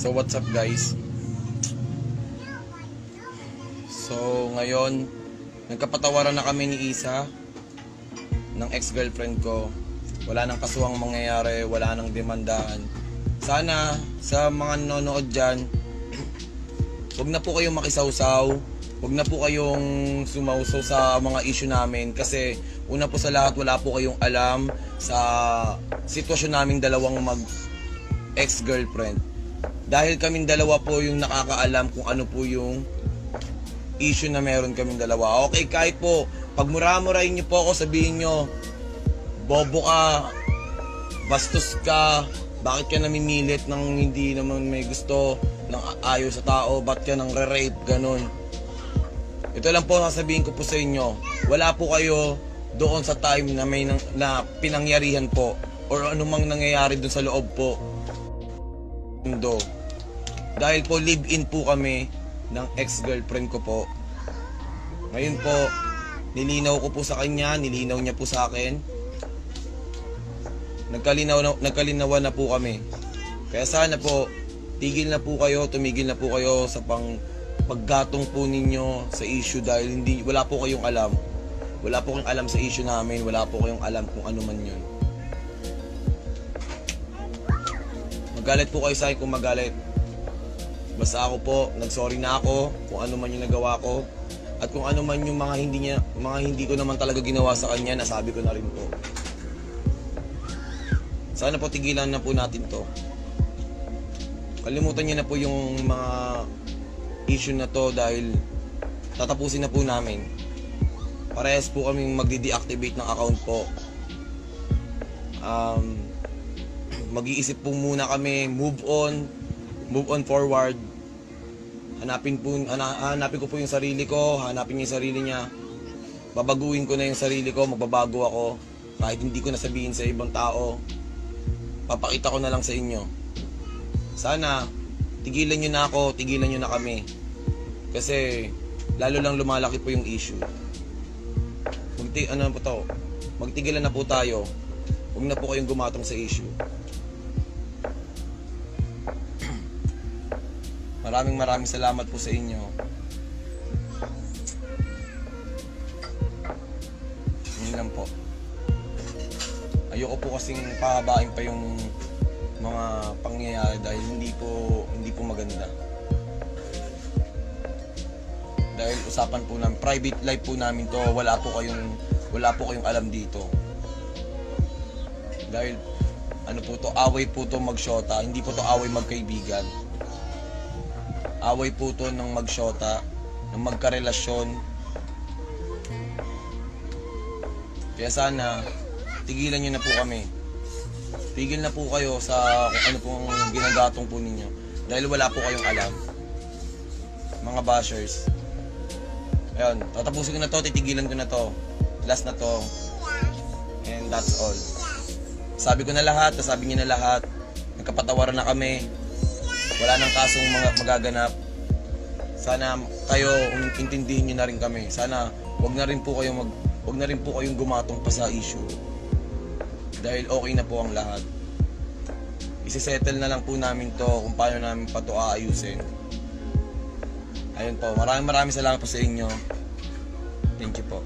So what's up guys? So ngayon, nagkapatawaran na kami ni Isa ng ex-girlfriend ko. Wala nang kasuhang mangyayari, wala nang demandahan. Sana sa mga nanonood dyan, huwag na po kayong makisawsaw, huwag na po kayong sumawsaw sa mga issue namin kasi una po sa lahat, wala po kayong alam sa sitwasyon naming dalawang ex-girlfriend. Dahil kaming dalawa po yung nakakaalam kung ano po yung issue na meron kaming dalawa. Okay, kahit po, pag mura-murahin nyo po ako, sabihin nyo, bobo ka, bastos ka, bakit ka namimilit ng hindi naman may gusto, ng ayaw sa tao, bakit ka nang re-rape, ganun. Ito lang po sasabihin ko po sa inyo, wala po kayo doon sa time na may na pinangyarihan po or anumang nangyayari doon sa loob po. Dahil po live-in po kami ng ex-girlfriend ko po. Ngayon po, nilinaw ko po sa kanya, nilinaw niya po sa akin. Nagkalinawan na po kami. Kaya sana po, tigil na po kayo, tumigil na po kayo sa paggatong po ninyo sa issue dahil wala po kayong alam. Wala po kayong alam sa issue namin, wala po kayong alam kung ano man yun. Magalit po kayo sa akin kung magalit. Basta ako po, nagsorry na ako kung ano man yung nagawa ko. At kung ano man yung mga hindi ko naman talaga ginawa sa kanya, nasabi ko na rin po. Sana po tigilan na po natin to. Kalimutan niyo na po yung mga issue na to dahil tatapusin na po namin. Parehas po kaming magde-deactivate ng account po. Mag-iisip po muna kami, move on forward. Hanapin ko po yung sarili ko, hanapin niya yung sarili niya. Babaguhin ko na yung sarili ko, magbabago ako. Kahit hindi ko nasabihin sa ibang tao, papakita ko na lang sa inyo. Sana, tigilan nyo na ako, tigilan nyo na kami. Kasi, lalo lang lumalaki po yung issue. Magtigilan na po tayo. Huwag na po kayong gumatong sa issue. Maraming salamat po sa inyo. Yun lang po. Ayoko po kasing pahabain pa yung mga pangyayari dahil hindi po maganda. Dahil usapan po namin, private life po namin to, wala po kayong alam dito. Dahil ano po to, away po to magsyota, hindi po to away magkaibigan. Away po to ng magsyota, ng magkarelasyon. Kaya sana, tigilan nyo na po kami. Tigil na po kayo sa kung ano pong ginagatong po ninyo. Dahil wala po kayong alam. Mga bashers. Ayun, tatapusin ko na to, titigilan ko na to. Last na to. And that's all. Sabi ko na lahat, nasabi niyo na lahat. Nagkapatawaran na kami. Wala nang kasong magaganap. Sana kayo intindihin niyo na rin kami. Sana wag na rin po kayong gumatong pa sa issue. Dahil okay na po ang lahat. Isi-settle na lang po namin to kung paano namin pa to aayusin. Ayun po, maraming salamat po sa inyo. Thank you po.